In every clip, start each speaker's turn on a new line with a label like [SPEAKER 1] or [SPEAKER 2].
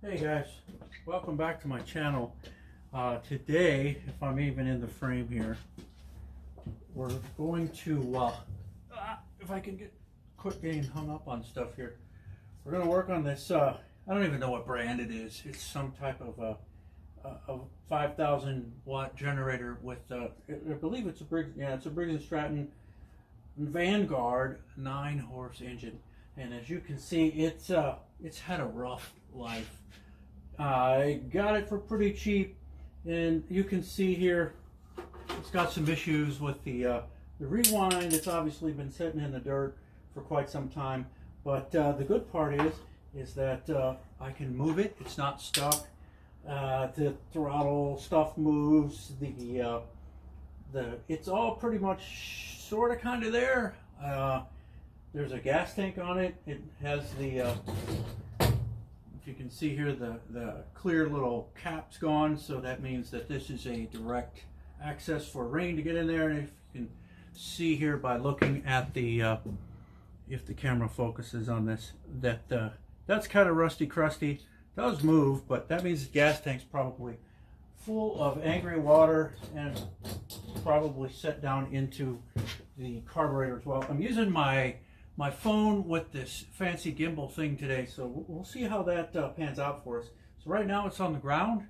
[SPEAKER 1] Hey guys, welcome back to my channel. Today, if I'm even in the frame here, we're going to, if I can quit getting hung up on stuff here, we're going to work on this, I don't even know what brand it is. It's some type of a 5,000 watt generator with, I believe it's a Briggs & Stratton Vanguard 9-horse engine. And as you can see, it's had a rough life. I got it for pretty cheap, and you can see here it's got some issues with the rewind. It's obviously been sitting in the dirt for quite some time, but the good part is that I can move it. It's not stuck. The throttle stuff moves. It's all pretty much sort of kind of there. There's a gas tank on it. It has if you can see here, the clear little cap's gone, so that means that this is a direct access for rain to get in there. And if you can see here by looking at if the camera focuses on this, that's kind of rusty crusty. It does move, but that means the gas tank's probably full of angry water and probably set down into the carburetor as well. I'm using my phone with this fancy gimbal thing today, so we'll see how that pans out for us. So right now it's on the ground,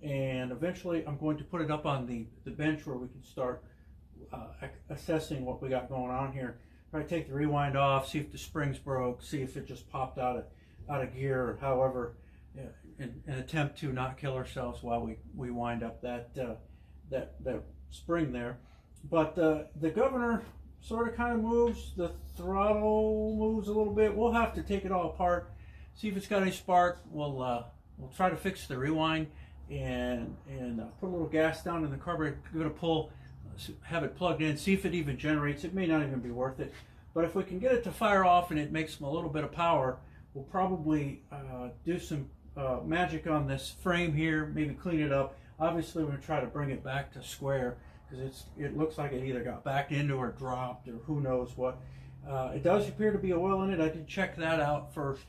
[SPEAKER 1] and eventually I'm going to put it up on the bench where we can start assessing what we got going on here. Try to take the rewind off, see if the springs broke, see if it just popped out of gear, or however, in an attempt to not kill ourselves while we wind up that spring there. But the governor sort of kind of moves, the throttle moves a little bit. We'll have to take it all apart, see if it's got any spark. We'll try to fix the rewind and put a little gas down in the carburetor, give it a pull, have it plugged in, see if it even generates. It may not even be worth it, but if we can get it to fire off and it makes a little bit of power, we'll probably do some magic on this frame here, maybe clean it up. Obviously we're going to try to bring it back to square, because it looks like it either got back into or dropped or who knows what. It does appear to be oil in it. I did check that out first,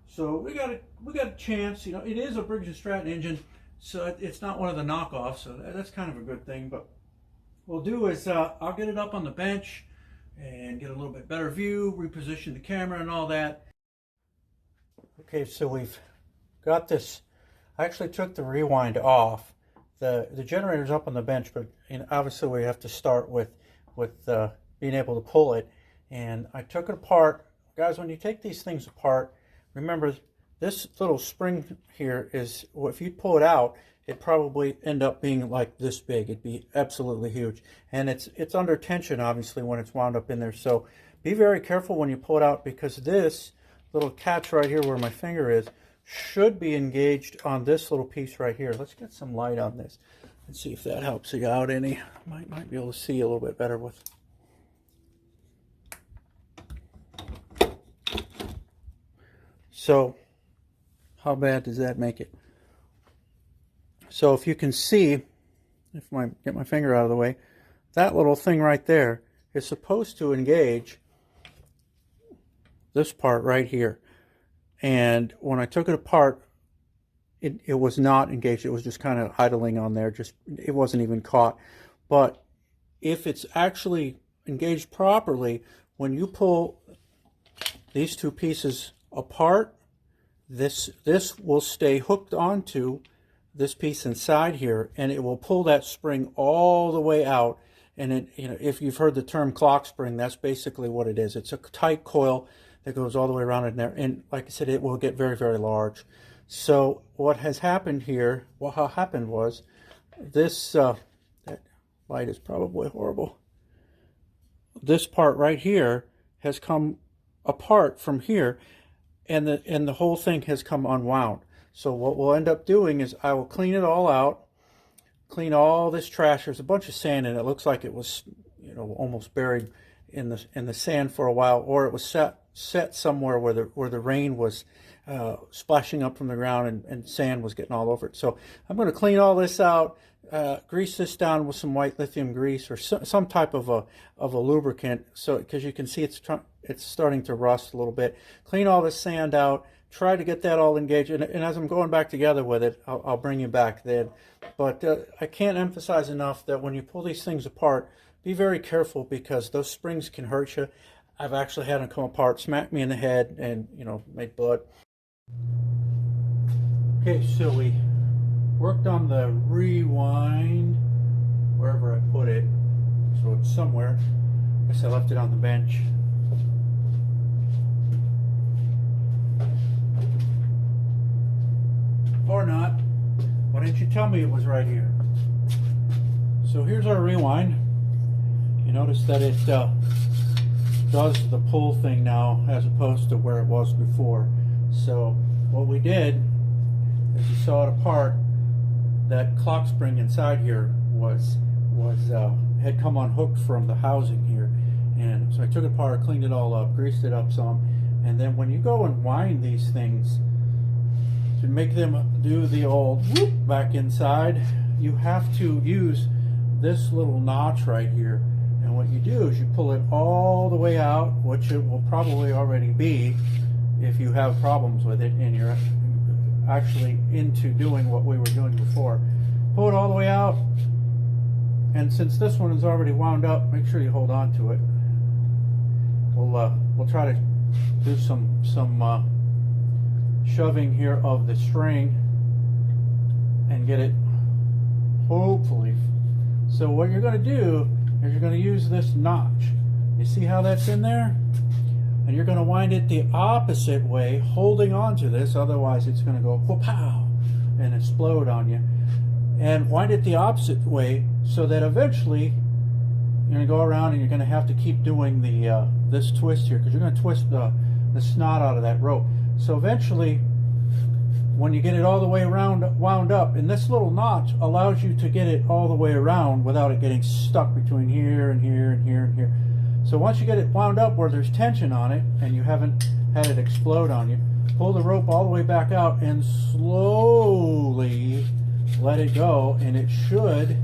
[SPEAKER 1] so we got a chance. You know, it is a Briggs & Stratton engine, so it's not one of the knockoffs, so that's kind of a good thing. But what we'll do is I'll get it up on the bench and get a little bit better view, reposition the camera and all that. Okay, so we've got this. I actually took the rewind off. The generator's up on the bench, but obviously we have to start with being able to pull it. And I took it apart. Guys, when you take these things apart, remember this little spring here is, well, if you pull it out, it'd probably end up being like this big. It'd be absolutely huge. And it's under tension, obviously, when it's wound up in there. So be very careful when you pull it out, because this little catch right here where my finger is should be engaged on this little piece right here. Let's get some light on this and see if that helps you out any. Might be able to see a little bit better with. So how bad does that make it? So if you can see, if I get my finger out of the way, that little thing right there is supposed to engage this part right here. And when I took it apart, it was not engaged. It was just kind of idling on there. It wasn't even caught. But if it's actually engaged properly, when you pull these two pieces apart, this will stay hooked onto this piece inside here, and it will pull that spring all the way out. And if you've heard the term clock spring, that's basically what it is. It's a tight coil that goes all the way around in there, and like I said, it will get very, very large. So what has happened here, what happened was this, that light is probably horrible. This part right here has come apart from here, and the whole thing has come unwound. So what we'll end up doing is I will clean it all out, clean all this trash. There's a bunch of sand in it. It looks like it was, almost buried in the sand for a while, or it was set somewhere where the rain was splashing up from the ground and sand was getting all over it. So I'm going to clean all this out, grease this down with some white lithium grease or some type of a lubricant, so because you can see it's starting to rust a little bit. Clean all this sand out, try to get that all engaged. And as I'm going back together with it, I'll bring you back then. But I can't emphasize enough that when you pull these things apart, be very careful, because those springs can hurt you. I've actually had them come apart, smack me in the head, and, you know, make blood. Okay, so we worked on the rewind, wherever I put it. So it's somewhere. I guess I left it on the bench. Or not. Why didn't you tell me it was right here? So here's our rewind. You notice that it does the pull thing now as opposed to where it was before. So what we did, as you saw it apart, that clock spring inside here had come unhooked from the housing here, and so I took it apart, cleaned it all up, greased it up some, and then when you go and wind these things to make them do the old whoop back inside, you have to use this little notch right here. And what you do is you pull it all the way out, which it will probably already be if you have problems with it and you're actually into doing what we were doing before. Pull it all the way out, and since this one is already wound up, make sure you hold on to it. We'll try to do some shoving here of the string and get it, hopefully. So what you're going to do is you're going to use this notch. You see how that's in there? And you're going to wind it the opposite way, holding on to this, otherwise it's going to go pow and explode on you. And wind it the opposite way so that eventually you're going to go around and you're going to have to keep doing the this twist here, because you're going to twist the snot out of that rope. So eventually, when you get it all the way around, wound up, and this little notch allows you to get it all the way around without it getting stuck between here and here and here and here. So once you get it wound up where there's tension on it and you haven't had it explode on you, pull the rope all the way back out and slowly let it go, and it should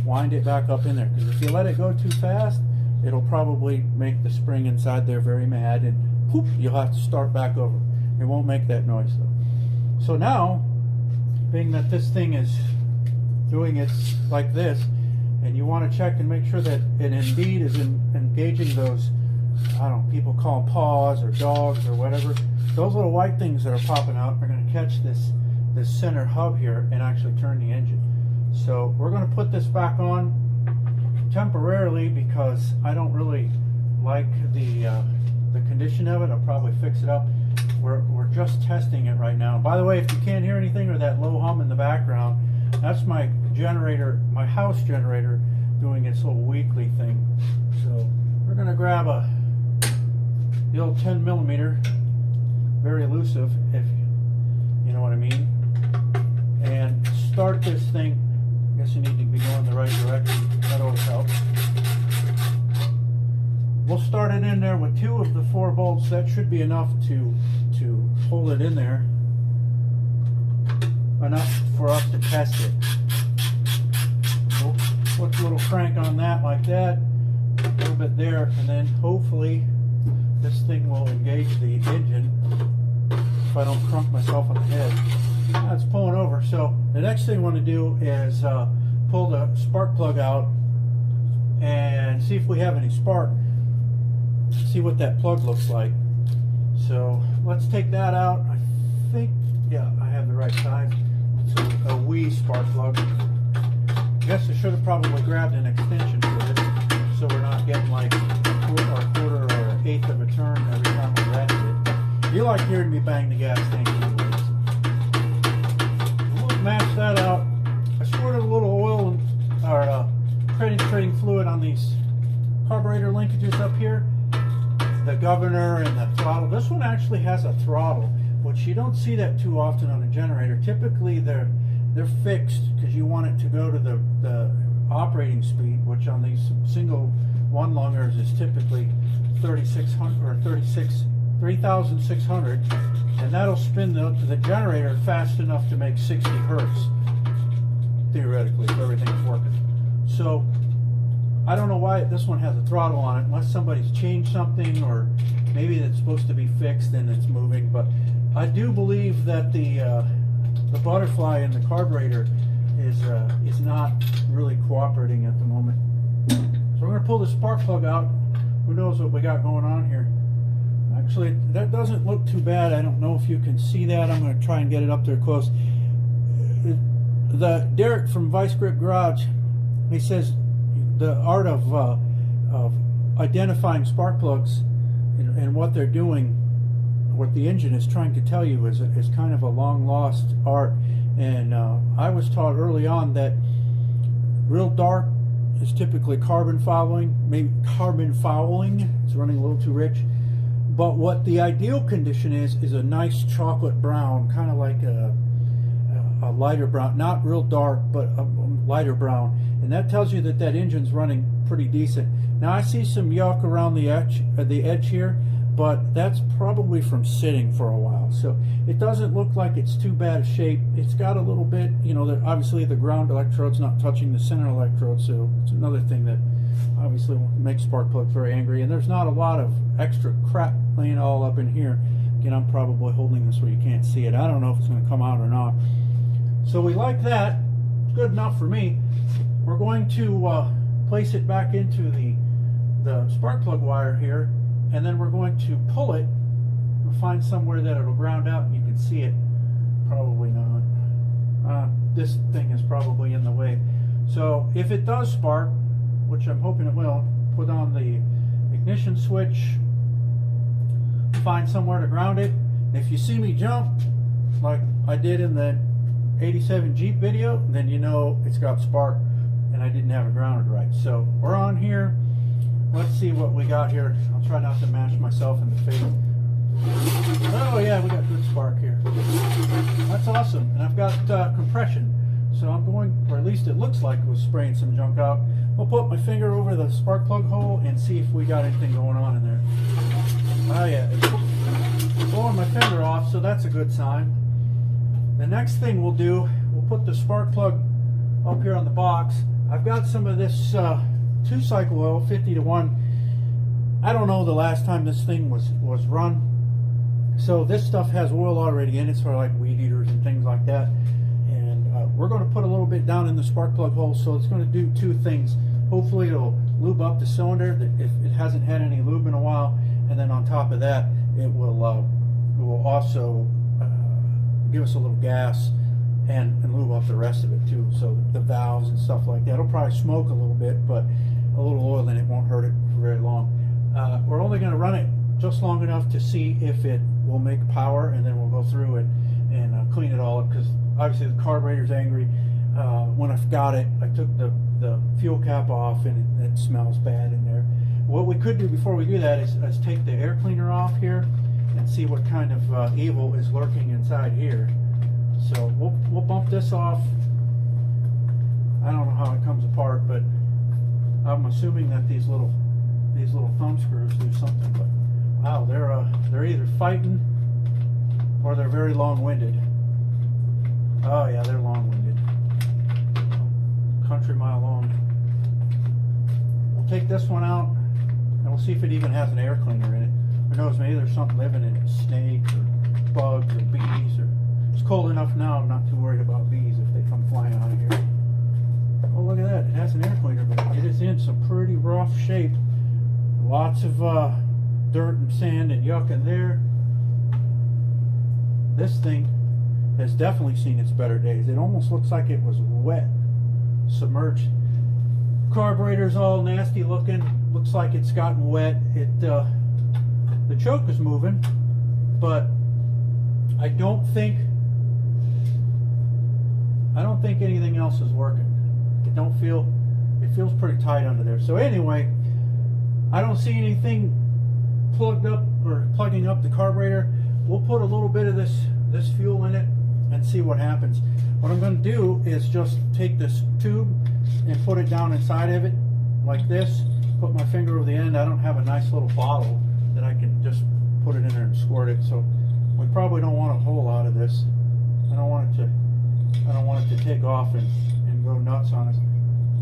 [SPEAKER 1] wind it back up in there. Because if you let it go too fast, it'll probably make the spring inside there very mad, and poop, you'll have to start back over. It won't make that noise though. So now, being that this thing is doing it like this, and you want to check and make sure that it indeed is engaging those, I don't know, people call them paws or dogs or whatever. Those little white things that are popping out are going to catch this center hub here and actually turn the engine. So we're going to put this back on temporarily because I don't really like the condition of it. I'll probably fix it up. We're just testing it right now. By the way, if you can't hear anything or that low hum in the background, that's my generator, my house generator, doing its little weekly thing. So we're going to grab the old 10mm, very elusive, if you know what I mean, and start this thing. I guess you need to be going the right direction. That always helps. We'll start it in there with 2 of the 4 bolts. That should be enough to hold it in there, enough for us to test it. We'll put a little crank on that like that, a little bit there, and then hopefully this thing will engage the engine if I don't crunk myself on the head. It's pulling over. So the next thing I want to do is pull the spark plug out and see if we have any spark, see what that plug looks like. So let's take that out. I think, yeah, I have the right size. So a wee spark plug. I guess I should have probably grabbed an extension for this, so we're not getting like a quarter or an eighth of a turn every time we ratchet it. You like hearing me bang the gas tank anyways. We'll match that out. I squirted a little oil or penetrating fluid on these carburetor linkages up here, the governor and the throttle. This one actually has a throttle, which you don't see that too often on a generator. Typically they're fixed because you want it to go to the operating speed, which on these single one lungers is typically 3600 or 3600, and that'll spin the generator fast enough to make 60 hertz theoretically if everything's working. So I don't know why this one has a throttle on it, unless somebody's changed something, or maybe it's supposed to be fixed and it's moving. But I do believe that the butterfly in the carburetor is not really cooperating at the moment. So we're going to pull the spark plug out. Who knows what we got going on here? Actually, that doesn't look too bad. I don't know if you can see that. I'm going to try and get it up there close. The Derek from Vice Grip Garage, he says the art of identifying spark plugs and what they're doing, what the engine is trying to tell you is kind of a long lost art. And I was taught early on that real dark is typically carbon fouling, maybe carbon fouling. It's running a little too rich. But what the ideal condition is a nice chocolate brown, kind of like a lighter brown, not real dark, but a lighter brown. And that tells you that that engine's running pretty decent. Now I see some yuck around the edge here, but that's probably from sitting for a while. So it doesn't look like it's too bad a shape. It's got a little bit, you know, obviously the ground electrode's not touching the center electrode, so it's another thing that obviously makes spark plugs very angry. And there's not a lot of extra crap laying all up in here. Again, I'm probably holding this where you can't see it. I don't know if it's going to come out or not. So we like that. It's good enough for me. We're going to place it back into the spark plug wire here, and then we're going to pull it. We'll find somewhere that it'll ground out and you can see it. Probably not. This thing is probably in the way. So if it does spark, which I'm hoping it will, put on the ignition switch, find somewhere to ground it. And if you see me jump, like I did in the 87 Jeep video, then you know it's got spark and I didn't have it grounded right. So we're on here. Let's see what we got here. I'll try not to mash myself in the face. Oh yeah, we got good spark here. That's awesome. And I've got compression. So I'm going, or at least it looks like it was spraying some junk out. I'll put my finger over the spark plug hole and see if we got anything going on in there. Oh yeah, it's blowing my finger off, so that's a good sign. The next thing we'll do, we'll put the spark plug up here on the box. I've got some of this 2-cycle oil, 50-to-1. I don't know the last time this thing was run. So this stuff has oil already in it, sort of like weed eaters and things like that. We're going to put a little bit down in the spark plug hole, so it's going to do two things. Hopefully it'll lube up the cylinder if it hasn't had any lube in a while, and then on top of that it will also give us a little gas and lube up the rest of it too, so the valves and stuff like that. It'll probably smoke a little bit, but a little oil in it won't hurt it for very long. We're only going to run it just long enough to see if it will make power, and then we'll go through it and clean it all up, because obviously the carburetor's angry. When I got it, I took the fuel cap off and it smells bad in there. What we could do before we do that is take the air cleaner off here and see what kind of evil is lurking inside here. So we'll bump this off. I don't know how it comes apart, but I'm assuming that these little thumb screws do something. But wow, they're either fighting or they're very long-winded. Oh yeah, they're long-winded. Country mile long. We'll take this one out and we'll see if it even has an air cleaner in it. Who knows, maybe there's something living in it, snakes or bugs or bees. Or it's cold enough now, I'm not too worried about bees if they come flying out of here. Oh, look at that, it has an air cleaner, but it is in some pretty rough shape. Lots of dirt and sand and yuck in there. This thing has definitely seen its better days. It almost looks like it was wet, submerged. Carburetor's all nasty looking. Looks like it's gotten wet. The choke is moving, but I don't think anything else is working. It feels pretty tight under there. So anyway, I don't see anything plugged up or plugging up the carburetor. We'll put a little bit of this fuel in it and see what happens. What I'm going to do is just take this tube and put it down inside of it like this. Put my finger over the end. I don't have a nice little bottle that I can just put it in there and squirt it. So we probably don't want a whole lot of this. I don't want it to take off and go nuts on us.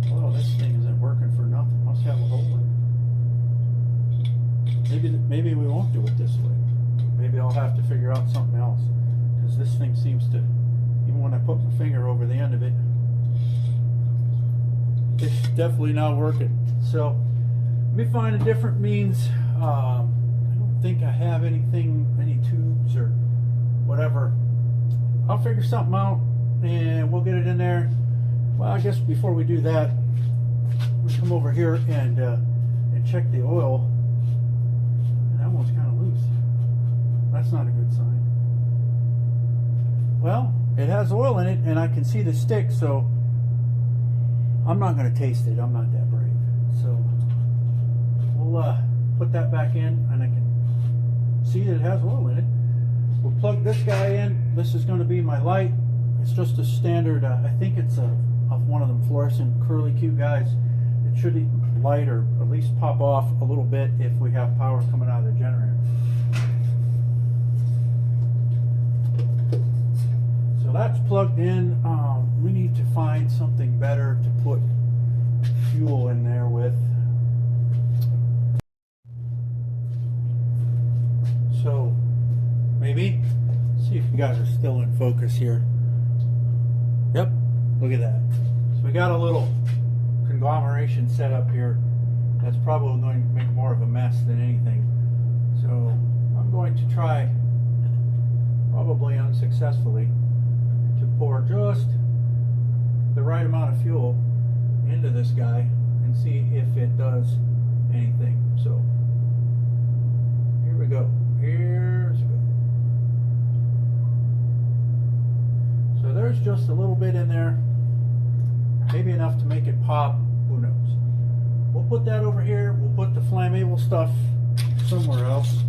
[SPEAKER 1] Well, this thing isn't working for nothing. Must have a hole in it. Maybe we won't do it this way. maybe I'll have to figure out something else, because this thing seems to, even when I put my finger over the end of it, it's definitely not working. So let me find a different means. I don't think I have anything, any tubes or whatever. I'll figure something out and we'll get it in there. Well, I guess before we do that, we come over here and check the oil. That one's kind of loose. That's not a good sign. Well, it has oil in it and I can see the stick, so I'm not going to taste it. I'm not that brave. So we'll put that back in and I can see that it has oil in it. We'll plug this guy in. This is going to be my light. It's just a standard, I think it's of one of them fluorescent curly Q guys. It should light or at least pop off a little bit if we have power coming out of the generator. So that's plugged in. We need to find something better to put fuel in there with. So maybe, see if you guys are still in focus here. Yep, look at that. So we got a little conglomeration set up here that's probably going to make more of a mess than anything. So I'm going to try, probably unsuccessfully, to pour just the right amount of fuel into this guy and see if it does anything. So here we go. Here's go. So there's just a little bit in there, maybe enough to make it pop. Who knows? We'll put that over here. We'll put the flammable stuff somewhere else,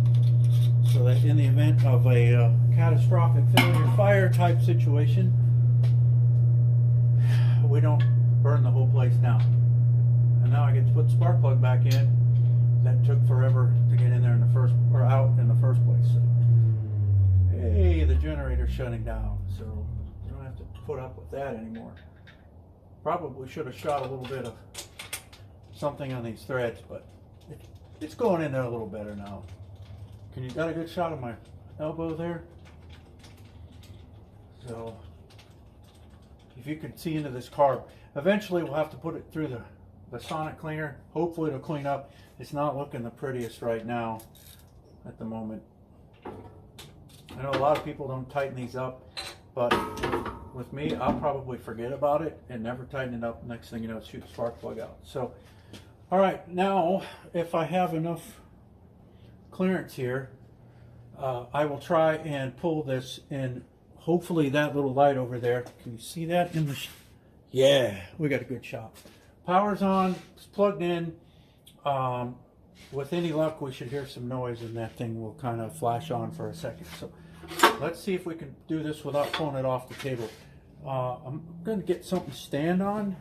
[SPEAKER 1] so that in the event of a catastrophic failure fire type situation, we don't burn the whole place down. And now I get to put the spark plug back in. That took forever to get in there in the first, or out in the first place. So, hey, the generator's shutting down, so you don't have to put up with that anymore. Probably should have shot a little bit of something on these threads, but it's going in there a little better now. Can you got a good shot of my elbow there? So if you can see into this carb, eventually we'll have to put it through the sonic cleaner. Hopefully it'll clean up. It's not looking the prettiest right now at the moment. I know a lot of people don't tighten these up, but with me, I'll probably forget about it and never tighten it up. Next thing you know, shoot the spark plug out. So, all right, now if I have enough clearance here, I will try and pull this in. Hopefully that little light over there, can you see that in the, yeah, we got a good shot. Power's on, it's plugged in. With any luck, we should hear some noise and that thing will kind of flash on for a second. So let's see if we can do this without pulling it off the table. I'm going to get something to stand on.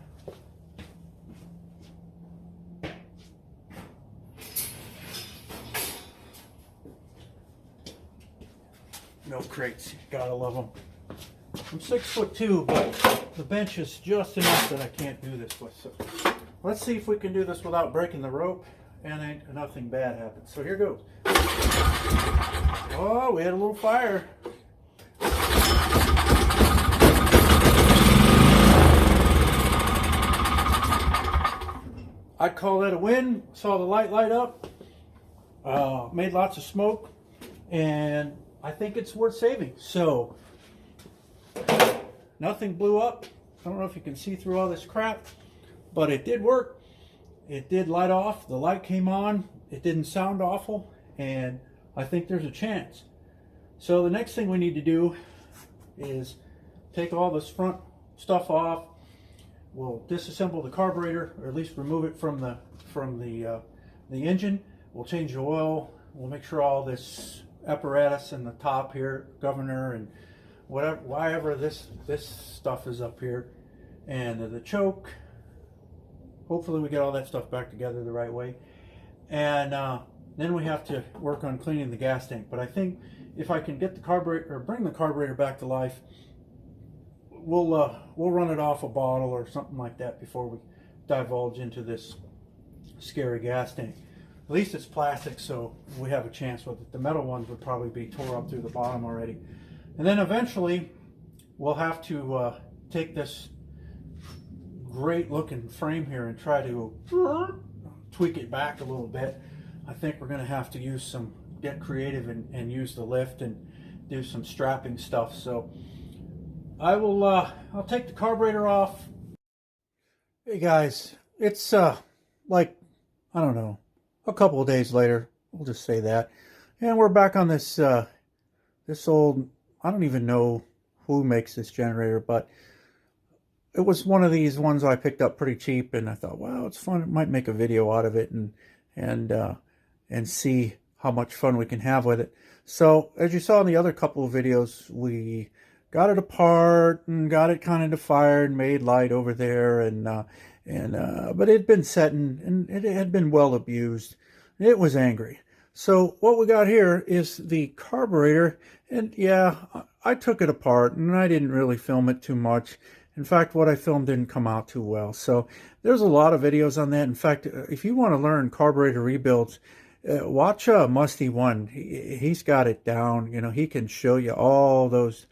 [SPEAKER 1] No crates, gotta love them. I'm 6'2", but the bench is just enough that I can't do this with. So let's see if we can do this without breaking the rope and nothing bad happens. So here goes. Oh, we had a little fire. I'd call that a win. Saw the light up, made lots of smoke, and I think it's worth saving. So nothing blew up. I don't know if you can see through all this crap, but it did work. It did light off. The light came on. It didn't sound awful, and I think there's a chance. So the next thing we need to do is take all this front stuff off. We'll disassemble the carburetor, or at least remove it from the engine. We'll change the oil. We'll make sure all this apparatus in the top here, governor and whatever this stuff is up here, and the choke. Hopefully we get all that stuff back together the right way, and then we have to work on cleaning the gas tank. But I think if I can get the carburetor, or bring the carburetor back to life, we'll run it off a bottle or something like that before we divulge into this scary gas tank. At least it's plastic, so we have a chance with it. The metal ones would probably be tore up through the bottom already. And then eventually, we'll have to take this great looking frame here and try to tweak it back a little bit. I think we're going to have to get creative and use the lift and do some strapping stuff. So I'll take the carburetor off. Hey guys, it's like, I don't know, a couple of days later, we'll just say that, and we're back on this this old, I don't even know who makes this generator, but it was one of these ones I picked up pretty cheap, and I thought, wow, it's fun. I might make a video out of it and see how much fun we can have with it. So as you saw in the other couple of videos, we got it apart and got it kind of fired and made light over there, but it had been setting and it had been well abused. It was angry. So what we got here is the carburetor, and yeah, I took it apart and I didn't really film it too much. In fact, what I filmed didn't come out too well. So there's a lot of videos on that. In fact, if you want to learn carburetor rebuilds, watch Musty One. He's got it down. You know, he can show you all those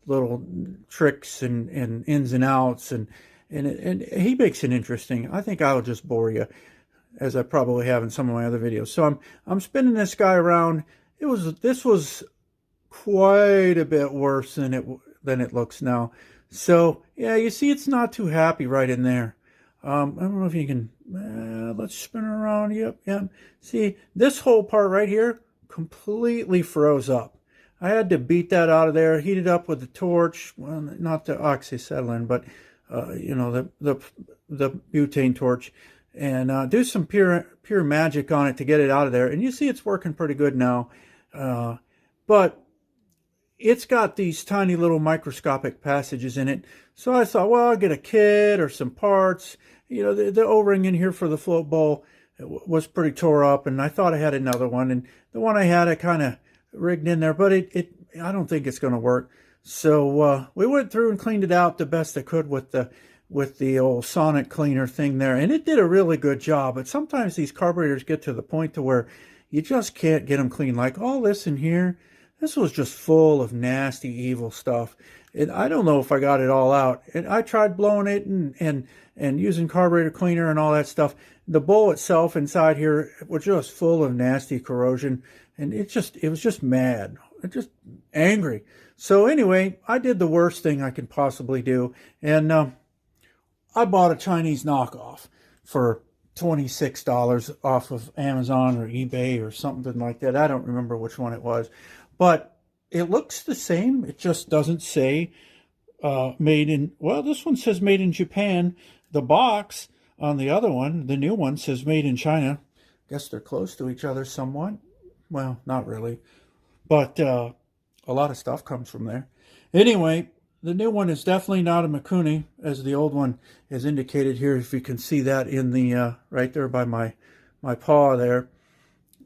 [SPEAKER 1] little tricks and ins and outs, and he makes it interesting. I think I'll just bore you, as I probably have in some of my other videos. So I'm spinning this guy around. This was quite a bit worse than it looks now. So yeah, you see it's not too happy right in there. I don't know if you can, let's spin it around. Yep. See, this whole part right here completely froze up. I had to beat that out of there, heat it up with the torch. Well, not the oxyacetylene, but you know, the butane torch, and do some pure magic on it to get it out of there. And you see it's working pretty good now. But it's got these tiny little microscopic passages in it. So I thought, well, I'll get a kit or some parts. You know, the O-ring in here for the float bowl was pretty tore up, and I thought I had another one. And the one I had, I kind of rigged in there, but I don't think it's going to work. So we went through and cleaned it out the best I could with the old sonic cleaner thing there, and it did a really good job. But sometimes these carburetors get to the point to where you just can't get them clean. Like all this in here, this was just full of nasty, evil stuff. And I don't know if I got it all out. And I tried blowing it and using carburetor cleaner and all that stuff. The bowl itself inside here was just full of nasty corrosion. And it was just mad. Just angry. So anyway, I did the worst thing I could possibly do. And I bought a Chinese knockoff for $26 off of Amazon or eBay or something like that. I don't remember which one it was. But it looks the same. It just doesn't say made in, well, this one says made in Japan. The box on the other one, the new one, says made in China. Guess they're close to each other somewhat. Well, not really. But a lot of stuff comes from there. Anyway, the new one is definitely not a Mikuni, as the old one is indicated here. If you can see that in the, right there by my paw there.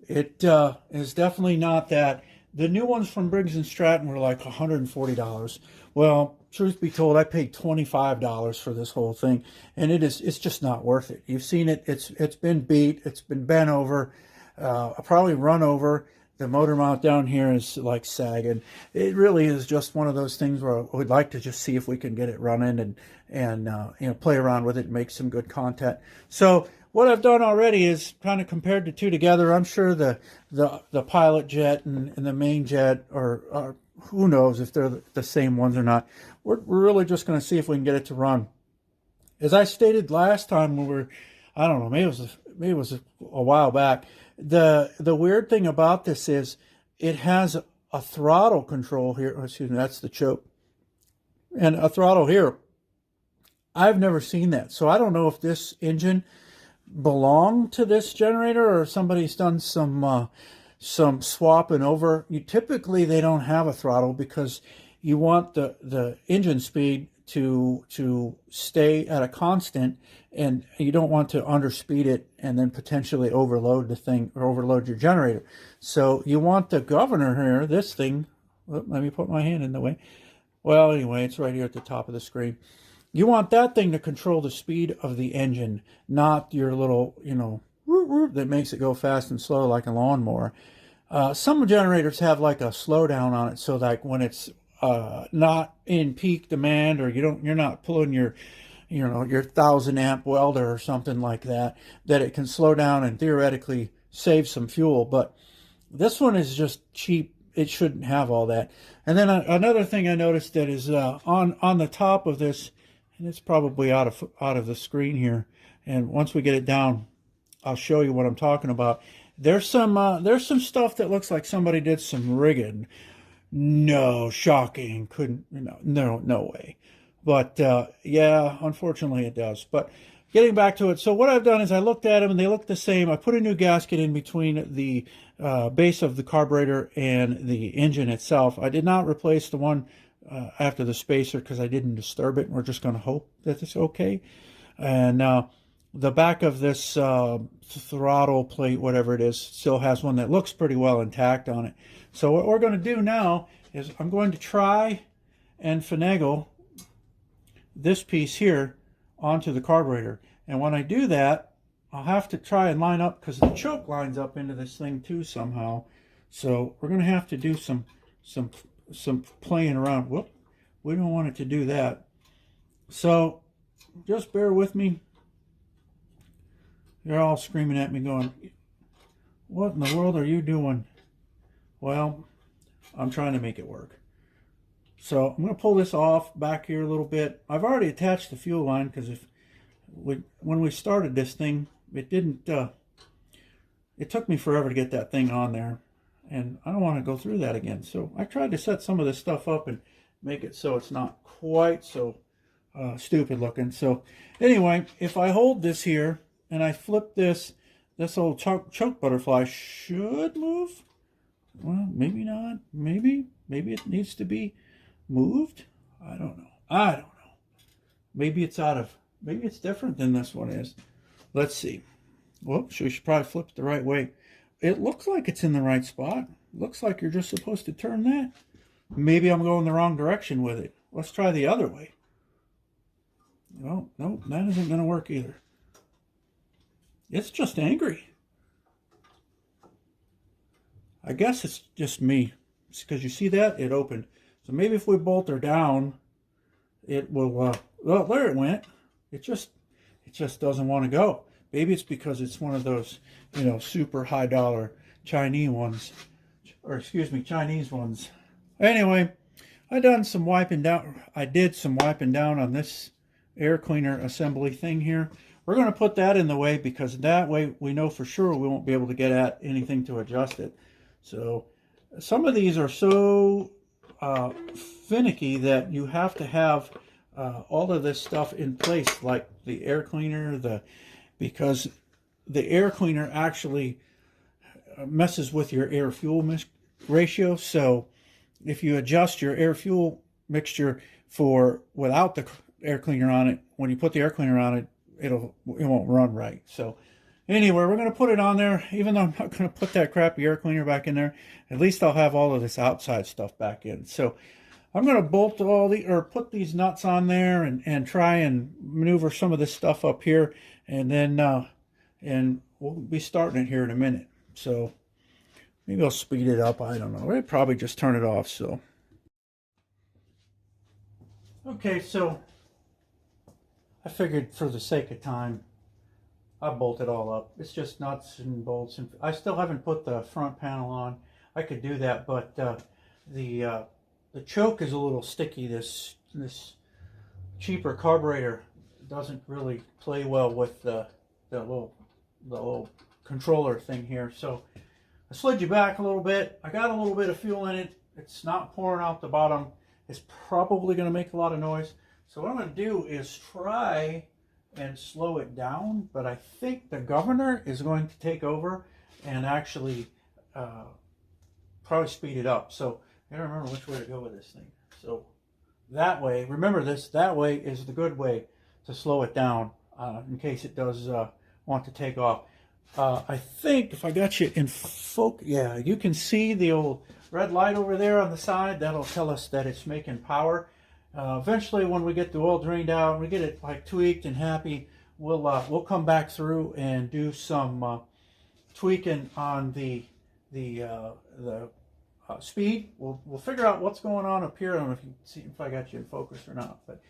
[SPEAKER 1] It is definitely not that. The new ones from Briggs & Stratton were like $140. Well, truth be told, I paid $25 for this whole thing, and it's just not worth it. You've seen it. It's been beat. It's been bent over. Probably run over. The motor mount down here is like sagging. It really is just one of those things where we'd like to just see if we can get it running and you know, play around with it and make some good content. So what I've done already is kind of compared the two together. I'm sure the pilot jet and the main jet are who knows if they're the same ones or not. We're really just going to see if we can get it to run. As I stated last time, when we were, I don't know, maybe it was a while back. The weird thing about this is it has a throttle control here. Oh, excuse me, that's the choke, and a throttle here. I've never seen that, so I don't know if this engine belonged to this generator or somebody's done some swapping over. Typically they don't have a throttle because you want the engine speed to stay at a constant, and you don't want to underspeed it and then potentially overload the thing or overload your generator. So you want the governor here, this thing. Let me put my hand in the way. Well, anyway, it's right here at the top of the screen. You want that thing to control the speed of the engine, not your little, you know, that makes it go fast and slow like a lawnmower. Some generators have like a slowdown on it, so like when it's not in peak demand, or you're not pulling your your 1,000 amp welder or something like that, that it can slow down and theoretically save some fuel. But this one is just cheap. It shouldn't have all that. And then another thing I noticed that is on the top of this, and it's probably out of the screen here. And once we get it down, I'll show you what I'm talking about. There's some stuff that looks like somebody did some rigging. No, shocking. Couldn't, no way. But yeah, unfortunately it does. But getting back to it, so what I've done is I looked at them and they look the same. I put a new gasket in between the base of the carburetor and the engine itself. I did not replace the one after the spacer because I didn't disturb it. We're just going to hope that it's okay. And the back of this throttle plate, whatever it is, still has one that looks pretty well intact on it. So what we're going to do now is I'm going to try and finagle this piece here onto the carburetor. And when I do that, I'll have to try and line up, because the choke lines up into this thing too somehow. So we're going to have to do some playing around. Whoop, we don't want it to do that. So just bear with me. You're all screaming at me going, what in the world are you doing? Well, I'm trying to make it work. So I'm going to pull this off back here a little bit. I've already attached the fuel line, because when we started this thing, it didn't, it took me forever to get that thing on there. And I don't want to go through that again. So I tried to set some of this stuff up and make it so it's not quite so stupid looking. So anyway, if I hold this here and I flip this old choke butterfly should move. Well, maybe not. Maybe it needs to be moved. I don't know. Maybe it's different than this one is. Let's see. Whoops, we should probably flip it the right way. It looks like it's in the right spot. Looks like you're just supposed to turn that. Maybe I'm going the wrong direction with it. Let's try the other way. Well, no, that isn't going to work either. It's just angry. I guess it's just me. It's because you see that? It opened. So maybe if we bolt her down, it will, well, there it went. It just doesn't want to go. Maybe it's because it's one of those, super high dollar Chinese ones. Or excuse me, Chinese ones. Anyway, I did some wiping down on this air cleaner assembly thing here. We're going to put that in the way, because that way we know for sure we won't be able to get at anything to adjust it. So some of these are so finicky that you have to have all of this stuff in place, like the air cleaner, because the air cleaner actually messes with your air-fuel ratio. So if you adjust your air-fuel mixture without the air cleaner on it, when you put the air cleaner on it, it won't run right. So anyway, we're going to put it on there. Even though I'm not going to put that crappy air cleaner back in there, at least I'll have all of this outside stuff back in. So I'm going to bolt put these nuts on there and try and maneuver some of this stuff up here, and then and we'll be starting it here in a minute. So maybe I'll speed it up. I don't know. I'd probably just turn it off. So okay, so I figured for the sake of time, I bolt it all up. It's just nuts and bolts, and I still haven't put the front panel on. I could do that, but the choke is a little sticky. This cheaper carburetor doesn't really play well with the little controller thing here. So I slid you back a little bit. I got a little bit of fuel in it. It's not pouring out the bottom. It's probably going to make a lot of noise. So what I'm going to do is try and slow it down, but I think the governor is going to take over and actually probably speed it up. So I gotta remember which way to go with this thing. So that way, remember this, that way is the good way to slow it down in case it does want to take off. I think if I got you in focus, yeah, you can see the old red light over there on the side. That'll tell us that it's making power. Eventually, when we get the oil drained out, we get it like tweaked and happy, we'll come back through and do some tweaking on the speed. We'll figure out what's going on up here. I don't know if you can see if I got you in focus or not, but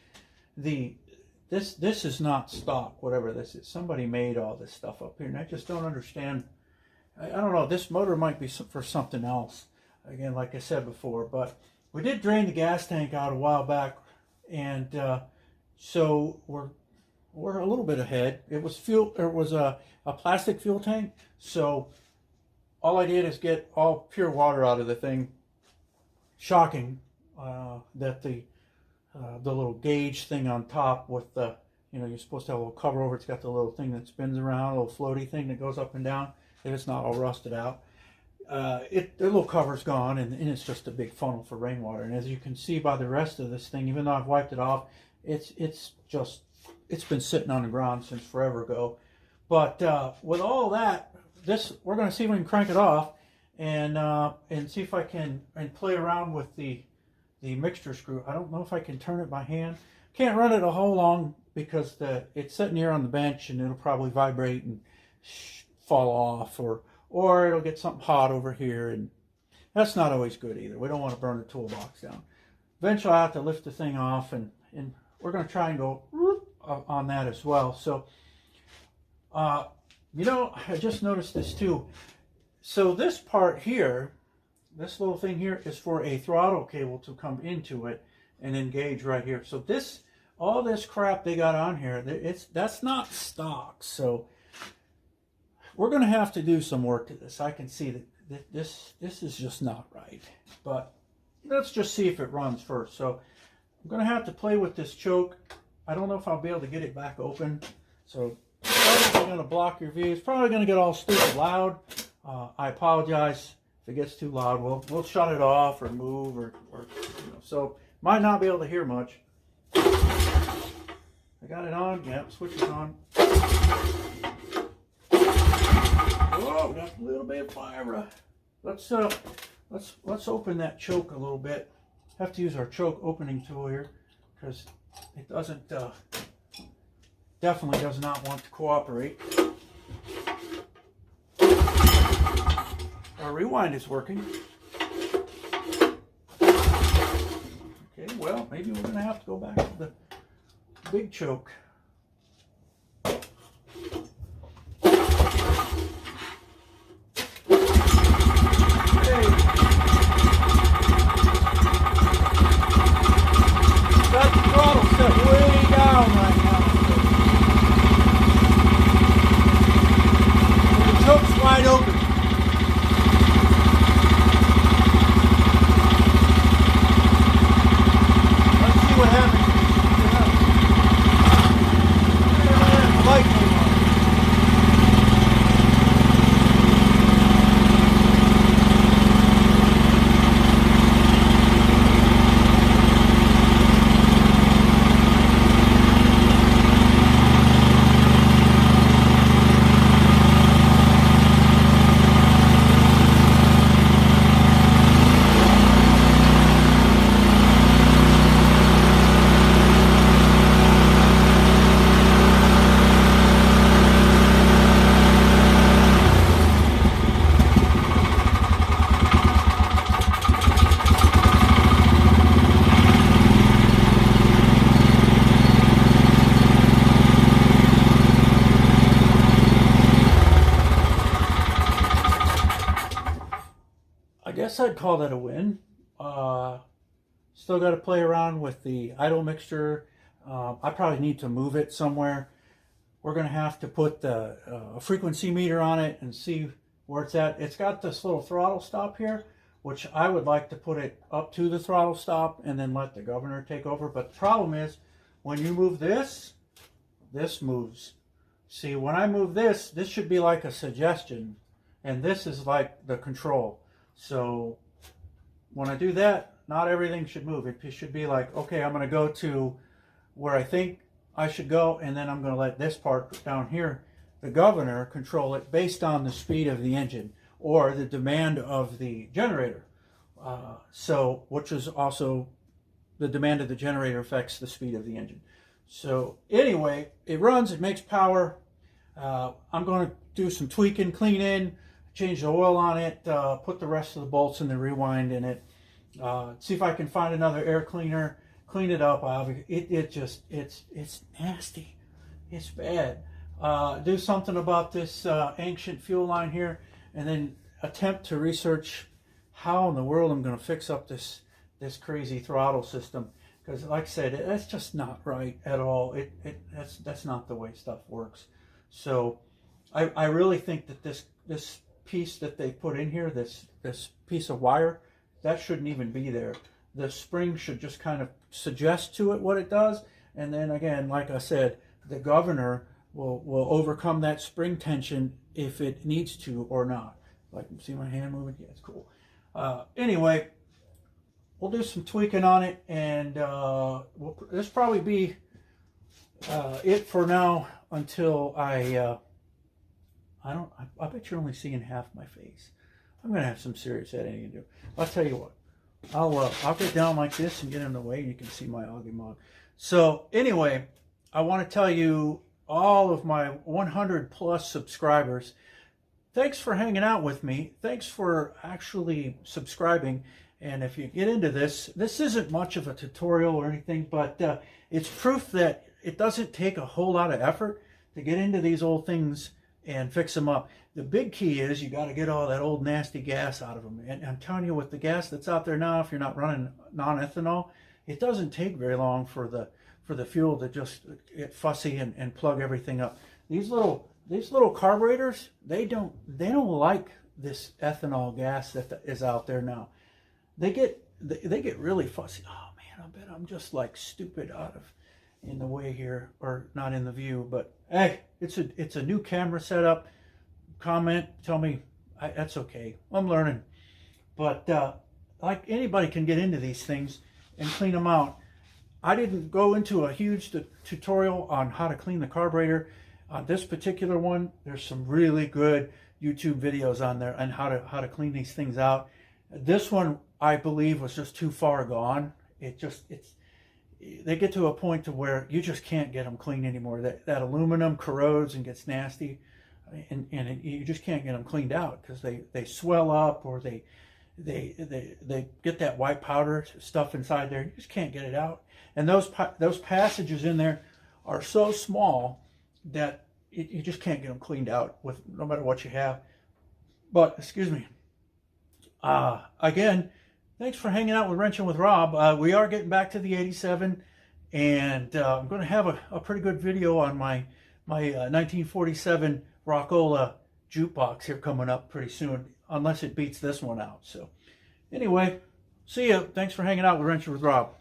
[SPEAKER 1] this is not stock, whatever this is. Somebody made all this stuff up here, and I just don't understand. I don't know. This motor might be for something else. Again, like I said before, but we did drain the gas tank out a while back, and so we're a little bit ahead. It was fuel. It was a plastic fuel tank, so all I did is get all pure water out of the thing. Shocking that the little gauge thing on top with the, you're supposed to have a little cover over. It's got the little thing that spins around, a little floaty thing that goes up and down. If it's not all rusted out, the little cover's gone, and it's just a big funnel for rainwater. And as you can see by the rest of this thing, even though I've wiped it off, it's been sitting on the ground since forever ago. But with all that, we're going to see if we can crank it off and see if I can play around with the mixture screw. I don't know if I can turn it by hand. Can't run it a whole long because it's sitting here on the bench, and it'll probably vibrate and fall off, or it'll get something hot over here, and that's not always good either. We don't want to burn the toolbox down. Eventually I have to lift the thing off, and we're going to try and go on that as well. So I just noticed this too. So this part here, this little thing here, is for a throttle cable to come into it and engage right here. So all this crap they got on here, that's not stock. So we're going to have to do some work to this. I can see that this is just not right. But let's just see if it runs first. So I'm going to have to play with this choke. I don't know if I'll be able to get it back open. So probably going to block your view. It's probably going to get all stupid loud. I apologize if it gets too loud. We'll shut it off or move or so might not be able to hear much. I got it on. Yep, switch is on. Oh, got a little bit of fire. Let's open that choke a little bit. Have to use our choke opening tool here because it definitely does not want to cooperate. Our rewind is working. Okay, well, maybe we're going to have to go back to the big choke. I'd call that a win. Still got to play around with the idle mixture. I probably need to move it somewhere. We're going to have to put a frequency meter on it and see where it's at. It's got this little throttle stop here, which I would like to put it up to the throttle stop and then let the governor take over. But the problem is when you move this moves. See, when I move this should be like a suggestion, and this is like the control. So when I do that, not everything should move. It should be like, okay, I'm going to go to where I think I should go, and then I'm going to let this part down here, the governor, control it based on the speed of the engine or the demand of the generator. Which is also the demand of the generator affects the speed of the engine. So anyway, it runs, it makes power. I'm going to do some tweaking, cleaning, change the oil on it, put the rest of the bolts and the rewind in it, see if I can find another air cleaner, clean it up. It's nasty. It's bad. Do something about this ancient fuel line here, and then attempt to research how in the world I'm going to fix up this crazy throttle system. Because like I said, that's just not right at all. That's not the way stuff works. So I really think that this piece that they put in here, this piece of wire, that shouldn't even be there. The spring should just kind of suggest to it what it does, and then again, like I said, the governor will overcome that spring tension if it needs to or not. Like, see my hand moving? Yeah, it's cool. Anyway, we'll do some tweaking on it, and this probably be it for now until I bet you're only seeing half my face. I'm gonna have some serious editing to do. I'll tell you what. I'll get down like this and get in the way, and you can see my ugly mug. So anyway, I want to tell you, all of my 100 plus subscribers, thanks for hanging out with me. Thanks for actually subscribing. And if you get into this isn't much of a tutorial or anything, but it's proof that it doesn't take a whole lot of effort to get into these old things and fix them up. The big key is you got to get all that old nasty gas out of them. And I'm telling you, with the gas that's out there now, if you're not running non-ethanol, it doesn't take very long for the fuel to just get fussy and plug everything up. These little carburetors, they don't like this ethanol gas that is out there now. They get really fussy. Oh man, I bet I'm just like stupid in the way here, or not in the view. But hey, it's a new camera setup. Comment, tell me, that's okay. I'm learning. But like, anybody can get into these things and clean them out. I didn't go into a huge tutorial on how to clean the carburetor. On this particular one, there's some really good YouTube videos on there on how to clean these things out. This one, I believe, was just too far gone. They get to a point to where you just can't get them clean anymore. That aluminum corrodes and gets nasty, and you just can't get them cleaned out because they swell up, or they get that white powder stuff inside there. You just can't get it out. And those passages in there are so small that you just can't get them cleaned out with no matter what you have. But excuse me. Again, thanks for hanging out with Wrenching with Rob. We are getting back to the 87, and I'm going to have a pretty good video on my 1947 Rockola jukebox here coming up pretty soon, unless it beats this one out. So anyway, see ya. Thanks for hanging out with Wrenching with Rob.